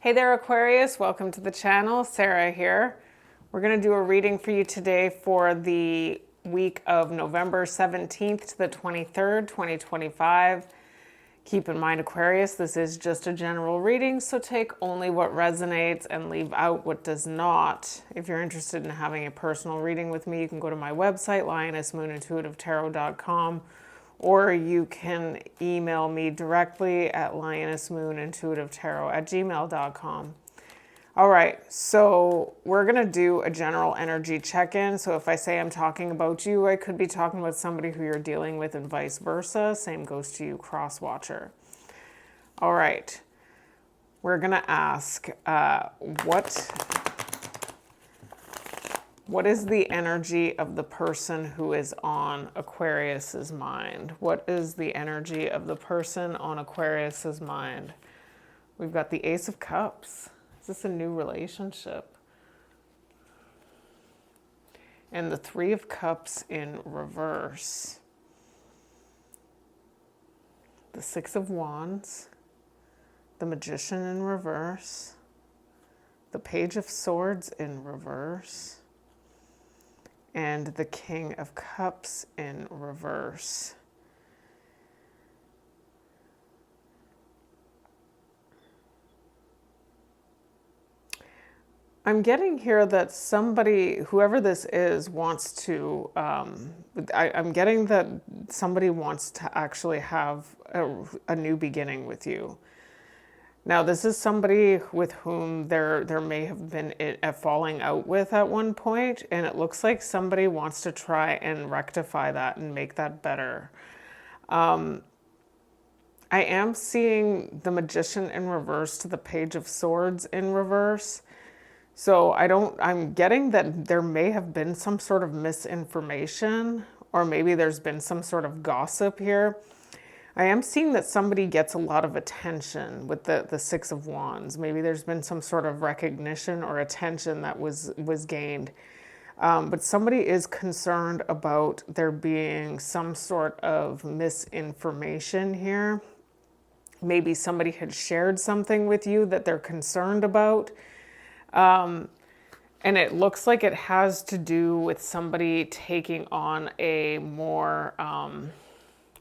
Hey there, Aquarius. Welcome to the channel. Sarah here. We're going to do a reading for you today for the week of November 17th to the 23rd, 2025. Keep in mind, Aquarius, this is just a general reading, so take only what resonates and leave out what does not. If you're interested in having a personal reading with me, you can go to my website, lionessmoonintuitive.tarot.com, or you can email me directly at lionessmoonintuitivetarot@gmail.com. All right, so we're going to do a general energy check-in. So if I say I'm talking about you, I could be talking with somebody who you're dealing with and vice versa. Same goes to you, cross-watcher. All right, we're going to ask what is the energy of the person who is on Aquarius's mind? What is the energy of the person on Aquarius's mind? We've got the Ace of Cups. Is this a new relationship? And the Three of Cups in reverse. The Six of Wands. The Magician in reverse. The Page of Swords in reverse. And the King of Cups in reverse. I'm getting here that somebody, whoever this is, wants to, I'm getting that somebody wants to actually have a new beginning with you. Now, this is somebody with whom there may have been a falling out with at one point, and it looks like somebody wants to try and rectify that and make that better. I am seeing the Magician in reverse to the Page of Swords in reverse. So I'm getting that there may have been some sort of misinformation, or maybe there's been some sort of gossip here. I am seeing that somebody gets a lot of attention with the Six of Wands. Maybe there's been some sort of recognition or attention that was gained. But somebody is concerned about there being some sort of misinformation here. Maybe somebody had shared something with you that they're concerned about. And it looks like it has to do with somebody taking on a more...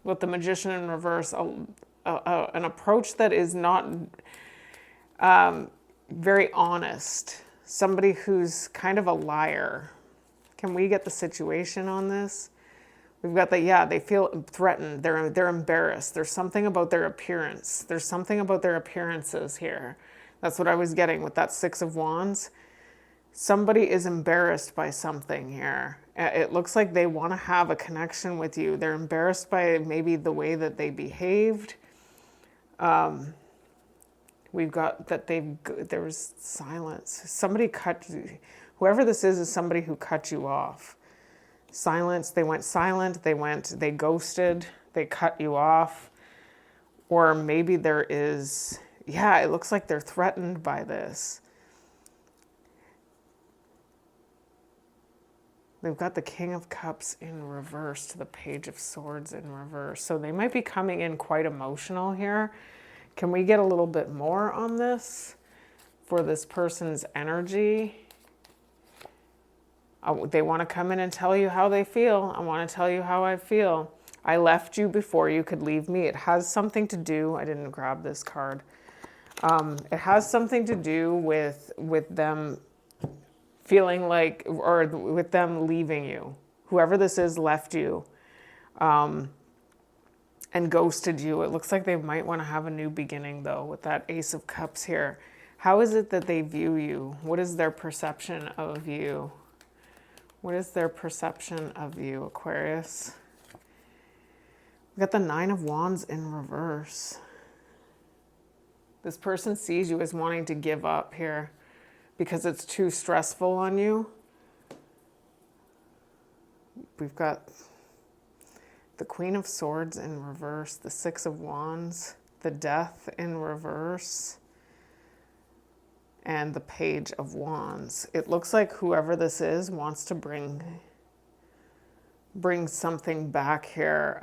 with the Magician in reverse, an approach that is not very honest. Somebody who's kind of a liar. Can we get the situation on this? We've got they feel threatened. They're embarrassed. There's something about their appearance. There's something about their appearances here. That's what I was getting with that Six of Wands. Somebody is embarrassed by something here. It looks like they want to have a connection with you. They're embarrassed by maybe the way that they behaved. We've got that there was silence. Somebody whoever this is somebody who cut you off. Silence, they went silent, they ghosted, they cut you off. Or maybe there is, it looks like they're threatened by this. They've got the King of Cups in reverse to the Page of Swords in reverse. So they might be coming in quite emotional here. Can we get a little bit more on this for this person's energy? They want to come in and tell you how they feel. I want to tell you how I feel. I left you before you could leave me. It has something to do, I didn't grab this card. It has something to do with them feeling like, or with them leaving you. Whoever this is left you and ghosted you. It looks like they might want to have a new beginning, though, with that Ace of Cups here. How is it that they view you? What is their perception of you? What is their perception of you, Aquarius? We've got the Nine of Wands in reverse. This person sees you as wanting to give up here because it's too stressful on you. We've got the Queen of Swords in reverse, the Six of Wands, the Death in reverse, and the Page of Wands. It looks like whoever this is wants to bring something back here.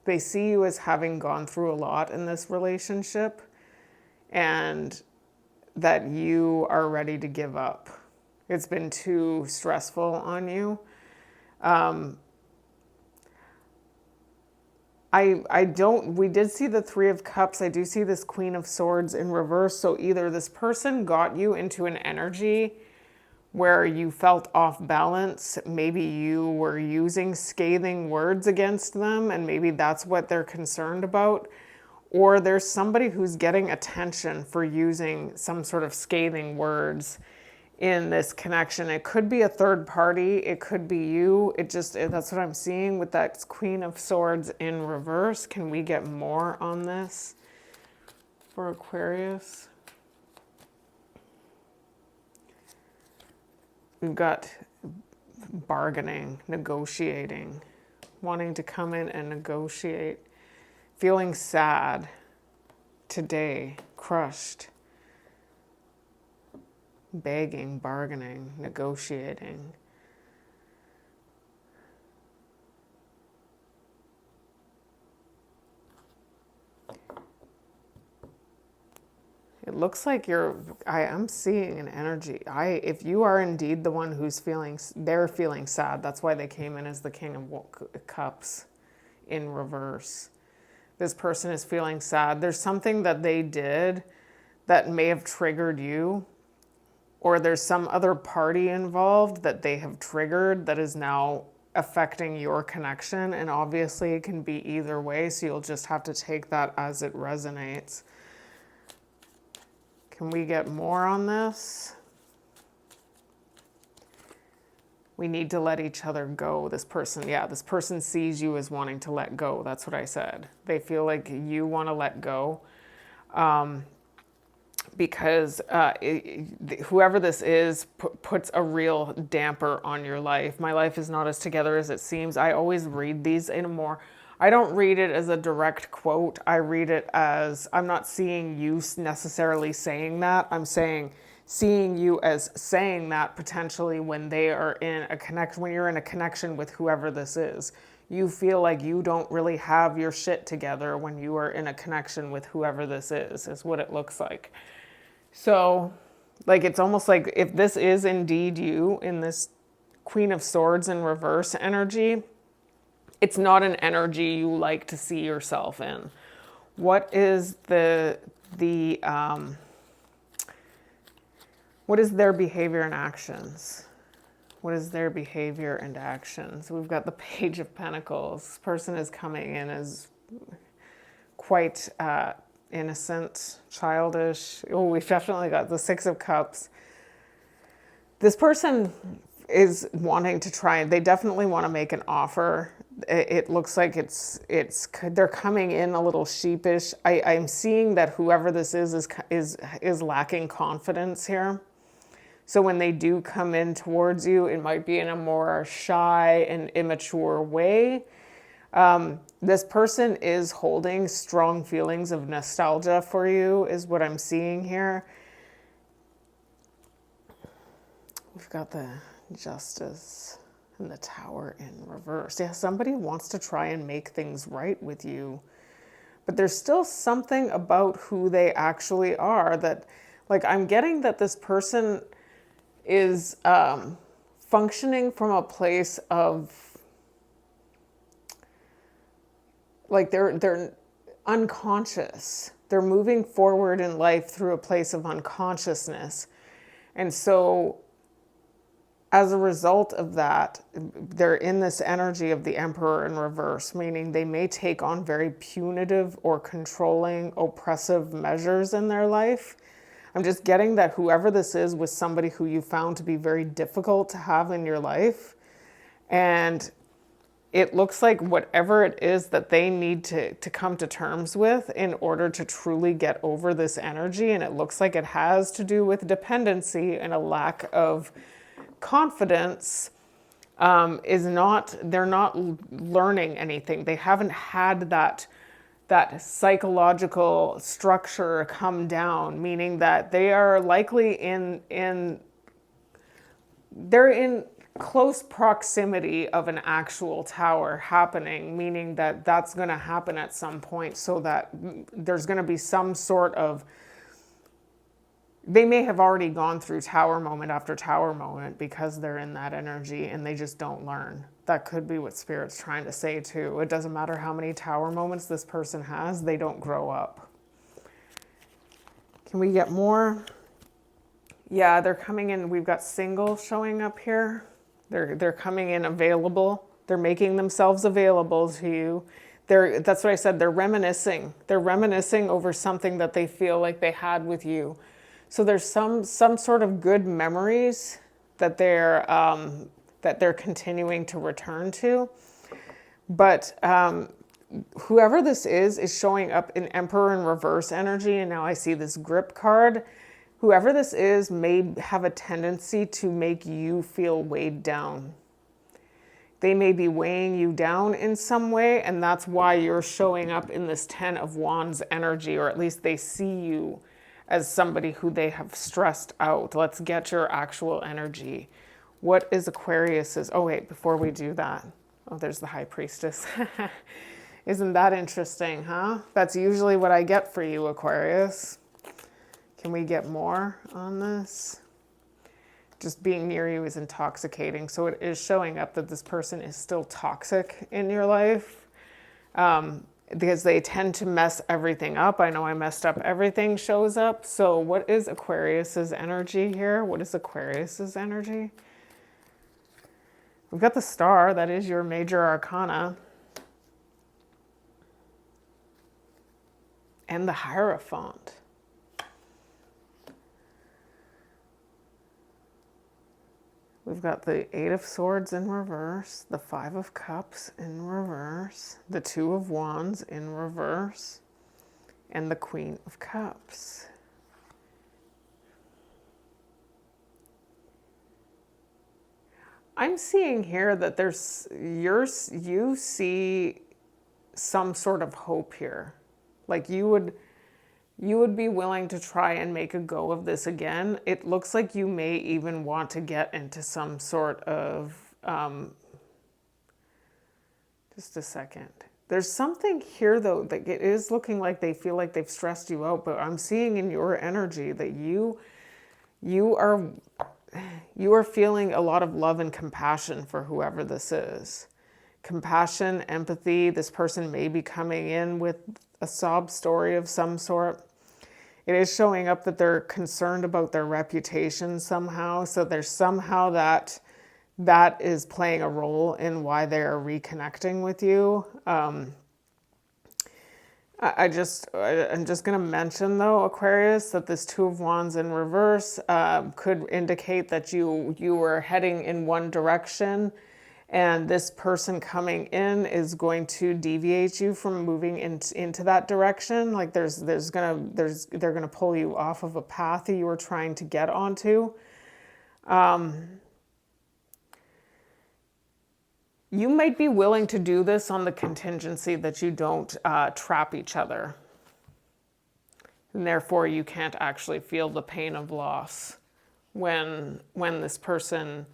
They see you as having gone through a lot in this relationship, and that you are ready to give up. It's been too stressful on you. We did see the Three of Cups. I do see this Queen of Swords in reverse. So either this person got you into an energy where you felt off balance. Maybe you were using scathing words against them, and maybe that's what they're concerned about. Or there's somebody who's getting attention for using some sort of scathing words in this connection. It could be a third party. It could be you. That's what I'm seeing with that Queen of Swords in reverse. Can we get more on this for Aquarius? We've got bargaining, negotiating, wanting to come in and negotiate, feeling sad today, crushed, begging, bargaining, negotiating. It looks like I'm seeing an energy. If you are indeed the one who's they're feeling sad. That's why they came in as the King of Cups in reverse. This person is feeling sad. There's something that they did that may have triggered you, or there's some other party involved that they have triggered that is now affecting your connection. And obviously it can be either way. So you'll just have to take that as it resonates. Can we get more on this? We need to let each other go. This person sees you as wanting to let go. That's what I said. They feel like you want to let go. Because whoever this is puts a real damper on your life. My life is not as together as it seems. I always read these in a more... I don't read it as a direct quote. I read it as, I'm not seeing you necessarily saying that. I'm seeing you as saying that potentially when they are in a when you're in a connection with whoever this is. You feel like you don't really have your shit together when you are in a connection with whoever this is what it looks like. So, like, it's almost like if this is indeed you in this Queen of Swords in reverse energy, it's not an energy you like to see yourself in. What is what is their behavior and actions? What is their behavior and actions? We've got the Page of Pentacles. This person is coming in as quite innocent, childish. Oh, we've definitely got the Six of Cups. This person is wanting to try, they definitely want to make an offer. It looks like they're coming in a little sheepish. I'm seeing that whoever this is lacking confidence here. So when they do come in towards you, it might be in a more shy and immature way. This person is holding strong feelings of nostalgia for you, is what I'm seeing here. We've got the Justice and the Tower in reverse. Yeah, somebody wants to try and make things right with you, but there's still something about who they actually are that, like, I'm getting that this person is functioning from a place of, like, they're unconscious. They're moving forward in life through a place of unconsciousness. And so as a result of that, they're in this energy of the Emperor in reverse, meaning they may take on very punitive or controlling, oppressive measures in their life. I'm just getting that whoever this is was somebody who you found to be very difficult to have in your life. And it looks like whatever it is that they need to come to terms with in order to truly get over this energy, and it looks like it has to do with dependency and a lack of confidence, they're not learning anything. They haven't had that psychological structure come down, meaning that they are likely they're in close proximity of an actual tower happening, meaning that that's going to happen at some point, so that there's going to be some sort of They may have already gone through tower moment after tower moment because they're in that energy and they just don't learn. That could be what Spirit's trying to say too. It doesn't matter how many tower moments this person has, they don't grow up. Can we get more? Yeah, they're coming in. We've got single showing up here. They're coming in available. They're making themselves available to you. That's what I said. They're reminiscing. They're reminiscing over something that they feel like they had with you. So there's some sort of good memories that they're continuing to return to. But whoever this is showing up in Emperor in reverse energy, and now I see this grip card. Whoever this is may have a tendency to make you feel weighed down. They may be weighing you down in some way, and that's why you're showing up in this 10 of Wands energy, or at least they see you as somebody who they have stressed out. Let's get your actual energy. What is Aquarius's? Oh wait, before we do that. Oh, there's the High Priestess. Isn't that interesting, huh? That's usually what I get for you, Aquarius. Can we get more on this? Just being near you is intoxicating. So it is showing up that this person is still toxic in your life because they tend to mess everything up. I know I messed up everything shows up. So what is Aquarius's energy here? What is Aquarius's energy? We've got the Star. That is your major arcana. And the Hierophant. We've got the 8 of Swords in reverse, the 5 of Cups in reverse, the 2 of Wands in reverse, and the Queen of Cups. I'm seeing here that you see some sort of hope here. Like you would be willing to try and make a go of this again. It looks like you may even want to get into some sort of, just a second. There's something here though, that it is looking like they feel like they've stressed you out, but I'm seeing in your energy that you are feeling a lot of love and compassion for whoever this is. Compassion, empathy. This person may be coming in with a sob story of some sort. It is showing up that they're concerned about their reputation somehow. So there's somehow that is playing a role in why they're reconnecting with you. I'm just going to mention though, Aquarius, that this 2 of Wands in reverse could indicate that you were heading in one direction, and this person coming in is going to deviate you from moving into that direction. Like they're gonna pull you off of a path that you were trying to get onto. You might be willing to do this on the contingency that you don't trap each other. And therefore you can't actually feel the pain of loss when this person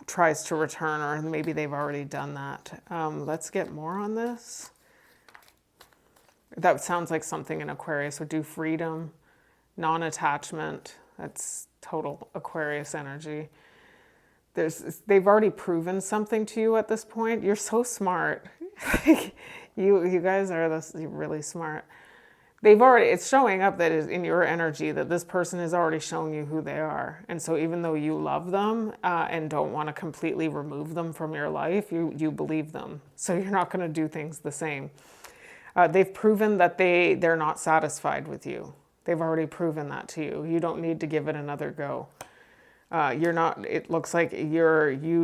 tries to return, or maybe they've already done that. Let's get more on this. That sounds like something an Aquarius would do. Freedom, non-attachment. That's total Aquarius energy. They've already proven something to you at this point. You're so smart. you guys are really smart. It's showing up that is in your energy that this person has already shown you who they are. And so even though you love them and don't want to completely remove them from your life, you believe them. So you're not going to do things the same. They've proven that they're not satisfied with you. They've already proven that to you. You don't need to give it another go. It looks like you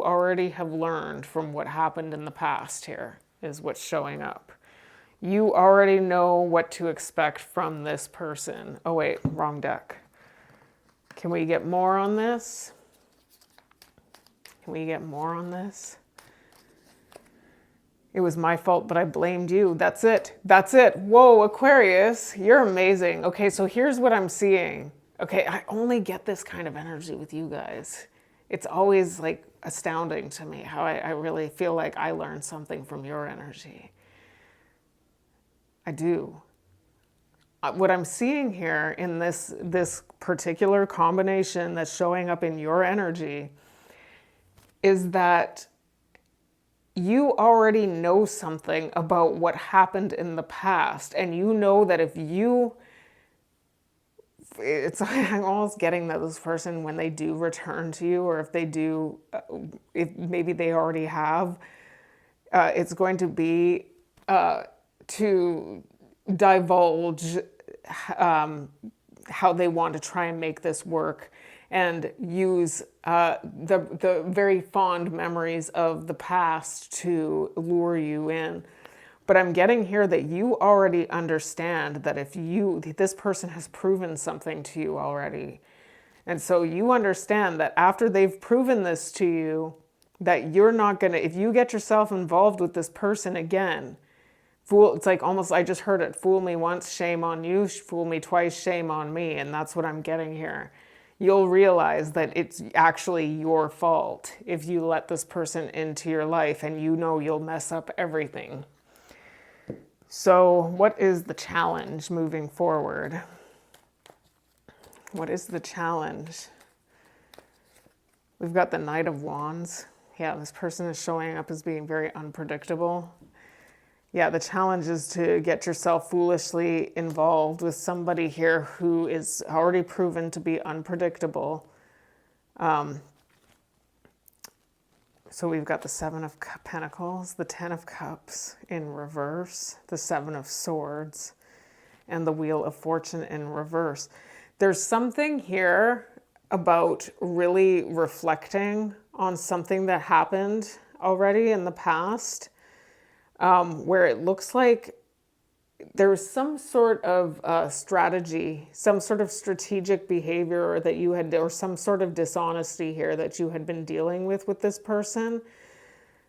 already have learned from what happened in the past here, is what's showing up. You already know what to expect from this person. Oh wait, wrong deck. Can we get more on this? Can we get more on this? It was my fault, but I blamed you. That's it. That's it. Whoa, Aquarius, you're amazing. Okay, so here's what I'm seeing. Okay, I only get this kind of energy with you guys. It's always like astounding to me how I really feel like I learned something from your energy. I do. what I'm seeing here in this particular combination that's showing up in your energy is that you already know something about what happened in the past, and you know that if you, it's I'm almost getting that this person, when they do return to you, or if they do, if maybe they already have, it's going to be to divulge how they want to try and make this work, and use the very fond memories of the past to lure you in. But I'm getting here that you already understand that this person has proven something to you already. And so you understand that after they've proven this to you, that you're not going to, if you get yourself involved with this person again, it's like almost, I just heard it, fool me once, shame on you, fool me twice, shame on me. And that's what I'm getting here. You'll realize that it's actually your fault if you let this person into your life, and you know you'll mess up everything. So what is the challenge moving forward? What is the challenge? We've got the Knight of Wands. Yeah, this person is showing up as being very unpredictable. Yeah, the challenge is to get yourself foolishly involved with somebody here who is already proven to be unpredictable. So we've got the Seven of Pentacles, the Ten of Cups in reverse, the Seven of Swords, and the Wheel of Fortune in reverse. There's something here about really reflecting on something that happened already in the past, where it looks like there was some sort of strategy, some sort of strategic behavior that you had, or some sort of dishonesty here that you had been dealing with this person,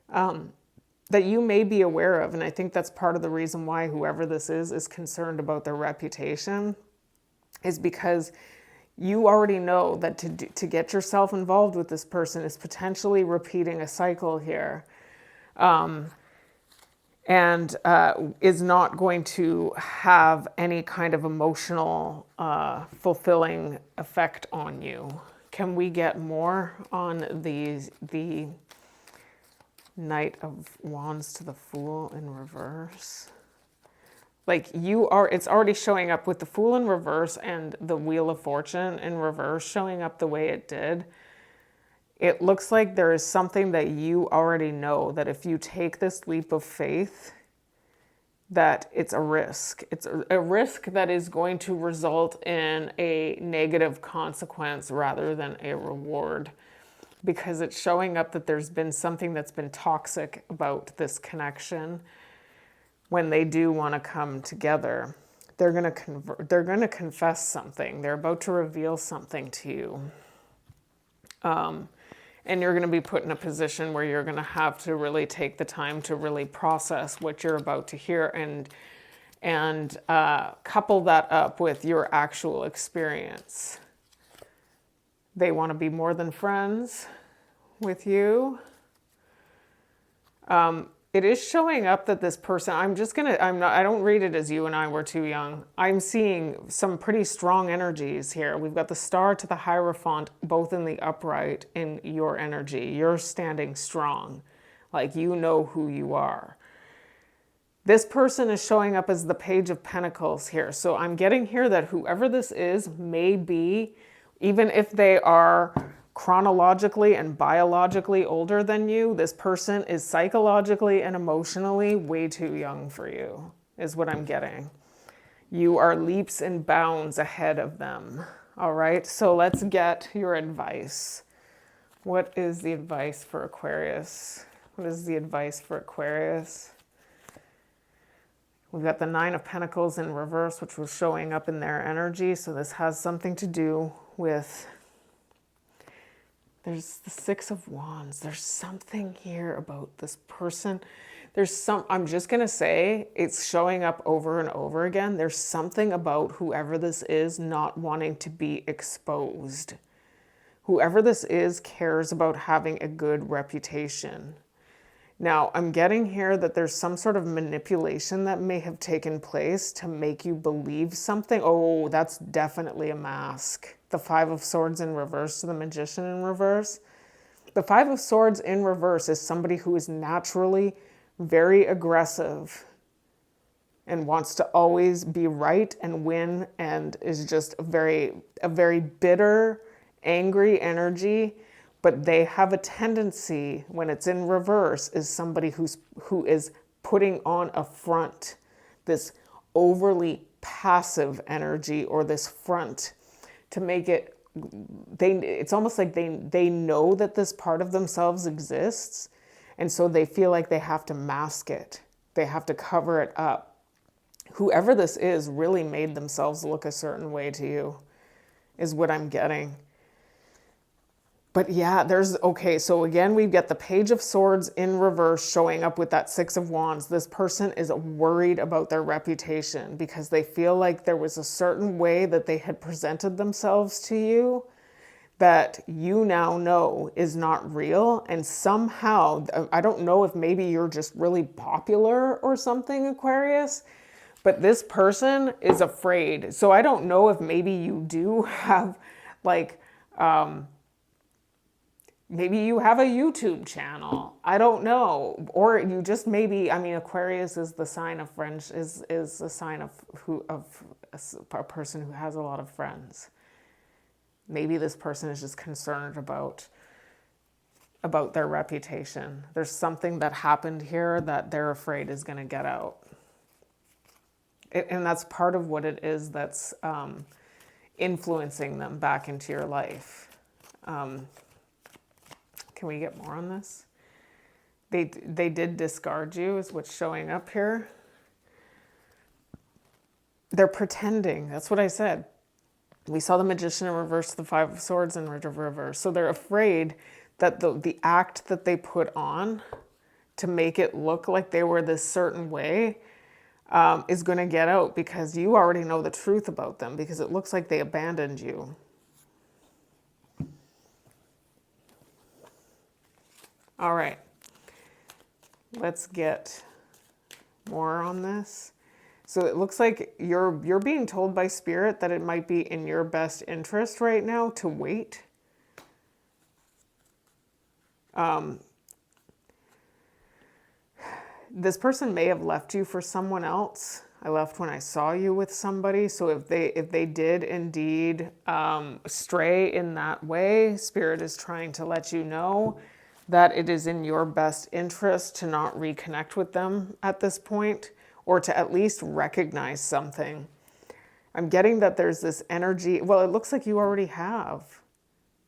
that you may be aware of. And I think that's part of the reason why whoever this is concerned about their reputation, is because you already know that to get yourself involved with this person is potentially repeating a cycle here. And is not going to have any kind of emotional, fulfilling effect on you. Can we get more on the Knight of Wands to the Fool in reverse? Like it's already showing up with the Fool in reverse and the Wheel of Fortune in reverse showing up the way it did. It looks like there is something that you already know, that if you take this leap of faith, that it's a risk. It's a risk that is going to result in a negative consequence rather than a reward, because it's showing up that there's been something that's been toxic about this connection. When they do want to come together, they're going to confess something. They're about to reveal something to you. And you're going to be put in a position where you're going to have to really take the time to really process what you're about to hear, and couple that up with your actual experience. They want to be more than friends with you. It is showing up that this person, I don't read it as you and I were too young. I'm seeing some pretty strong energies here. We've got the Star to the Hierophant, both in the upright in your energy. You're standing strong, like you know who you are. This person is showing up as the Page of Pentacles here. So I'm getting here that whoever this is may be, even if they are chronologically and biologically older than you, this person is psychologically and emotionally way too young for you, is what I'm getting. You are leaps and bounds ahead of them. All right, so let's get your advice. What is the advice for Aquarius? What is the advice for Aquarius? We've got the Nine of Pentacles in reverse, which was showing up in their energy. So this has something to do with, there's the Six of Wands. There's something here about this person. I'm just going to say, it's showing up over and over again. There's something about whoever this is not wanting to be exposed. Whoever this is cares about having a good reputation. Now, I'm getting here that there's some sort of manipulation that may have taken place to make you believe something. Oh, that's definitely a mask. The Five of Swords in reverse to the Magician in reverse. The Five of Swords in reverse is somebody who is naturally very aggressive and wants to always be right and win, and is just a very bitter, angry energy. But they have a tendency, when it's in reverse, is somebody who is putting on a front, this overly passive energy, or this front to make it, it's almost like they know that this part of themselves exists, and so they feel like they have to mask it. They have to cover it up. Whoever this is really made themselves look a certain way to you, is what I'm getting. But yeah, okay, so again, we get the Page of Swords in reverse showing up with that Six of Wands. This person is worried about their reputation because they feel like there was a certain way that they had presented themselves to you that you now know is not real. And somehow, I don't know if maybe you're just really popular or something, Aquarius, but this person is afraid. So I don't know if maybe you do have like, maybe you have a YouTube channel. I don't know. Or you just maybe, I mean, Aquarius is the sign of friends, is a sign of a person who has a lot of friends. Maybe this person is just concerned about their reputation. There's something that happened here that they're afraid is going to get out. And that's part of what it is that's influencing them back into your life. Can we get more on this? They did discard you, is what's showing up here. They're pretending. That's what I said. We saw the Magician in reverse, the Five of Swords in reverse. So they're afraid that the act that they put on to make it look like they were this certain way is going to get out, because you already know the truth about them, because it looks like they abandoned you. All right, let's get more on this. So it looks like you're being told by Spirit that it might be in your best interest right now to wait. This person may have left you for someone else. I left when I saw you with somebody. So if they did indeed stray in that way, Spirit is trying to let you know that it is in your best interest to not reconnect with them at this point, or to at least recognize something. I'm getting that there's this energy. Well, it looks like you already have.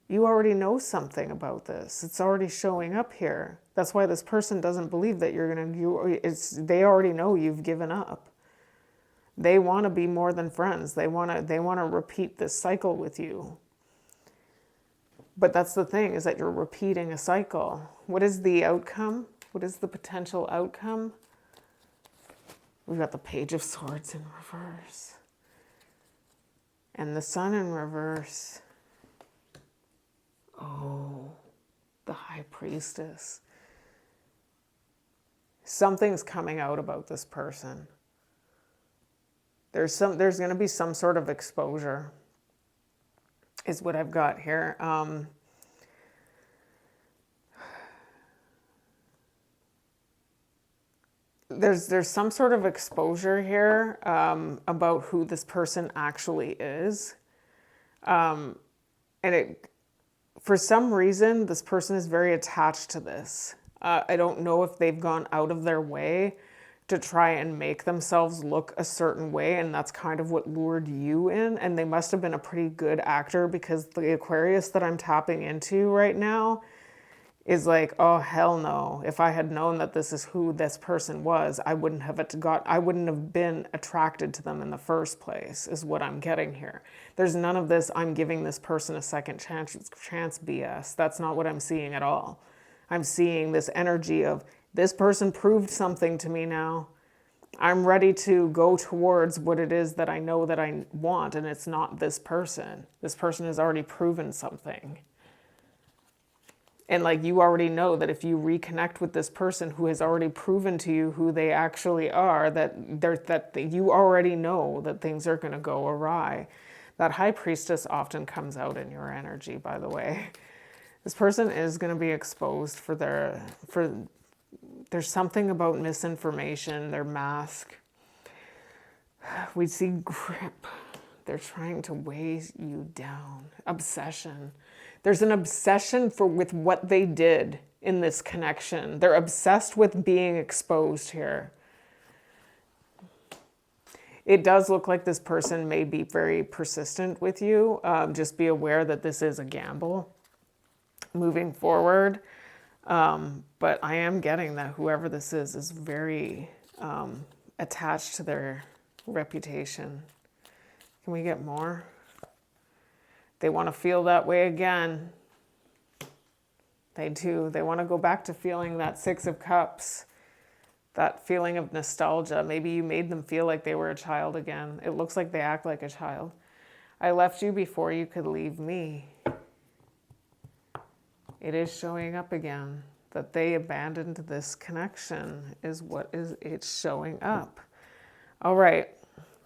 You already know something about this. It's already showing up here. That's why this person doesn't believe that you're going to, they already know you've given up. They want to be more than friends. They want to repeat this cycle with you. But that's the thing, is that you're repeating a cycle. What is the outcome? What is the potential outcome? We've got the Page of Swords in reverse. And the Sun in reverse. Oh, the High Priestess. Something's coming out about this person. There's going to be some sort of exposure, is what I've got here. There's some sort of exposure here about who this person actually is. And for some reason, this person is very attached to this. I don't know if they've gone out of their way to try and make themselves look a certain way, and that's kind of what lured you in. And they must have been a pretty good actor, because the Aquarius that I'm tapping into right now is like, oh, hell no. If I had known that this is who this person was, I wouldn't have been attracted to them in the first place, is what I'm getting here. There's none of this, I'm giving this person a second chance BS. That's not what I'm seeing at all. I'm seeing this energy of, this person proved something to me now. I'm ready to go towards what it is that I know that I want, and it's not this person. This person has already proven something. And like, you already know that if you reconnect with this person who has already proven to you who they actually are, that you already know that things are going to go awry. That High Priestess often comes out in your energy, by the way. This person is going to be exposed for there's something about misinformation, their mask. We see grip. They're trying to weigh you down. Obsession. There's an obsession with what they did in this connection. They're obsessed with being exposed here. It does look like this person may be very persistent with you. Just be aware that this is a gamble moving forward. But I am getting that whoever this is very attached to their reputation. Can we get more? They want to feel that way again. They do. They want to go back to feeling that Six of Cups, that feeling of nostalgia. Maybe you made them feel like they were a child again. It looks like they act like a child. I left you before you could leave me. It is showing up again. That they abandoned this connection is what it's showing up. All right.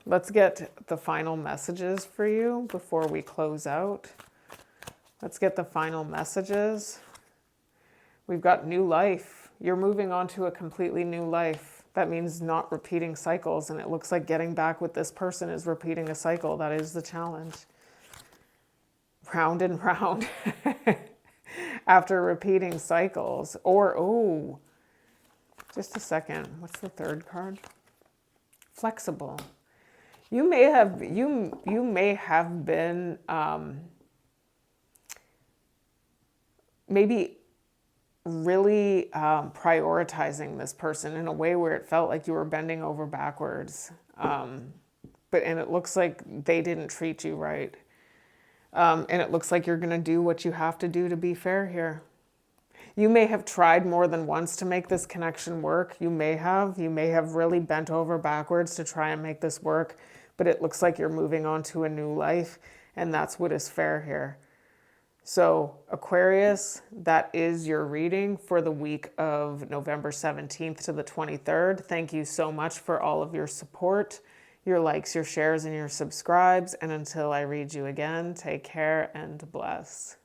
Let's get the final messages for you before we close out. Let's get the final messages. We've got new life. You're moving on to a completely new life. That means not repeating cycles. And it looks like getting back with this person is repeating a cycle. That is the challenge. Round and round. After repeating cycles. Or, oh, just a second. What's the third card? Flexible. You may have been maybe really prioritizing this person in a way where it felt like you were bending over backwards. And it looks like they didn't treat you right. And it looks like you're going to do what you have to do to be fair here. You may have tried more than once to make this connection work. You may have really bent over backwards to try and make this work. But it looks like you're moving on to a new life, and that's what is fair here. So Aquarius, that is your reading for the week of November 17th to the 23rd. Thank you so much for all of your support, your likes, your shares, and your subscribes. And until I read you again, take care and bless.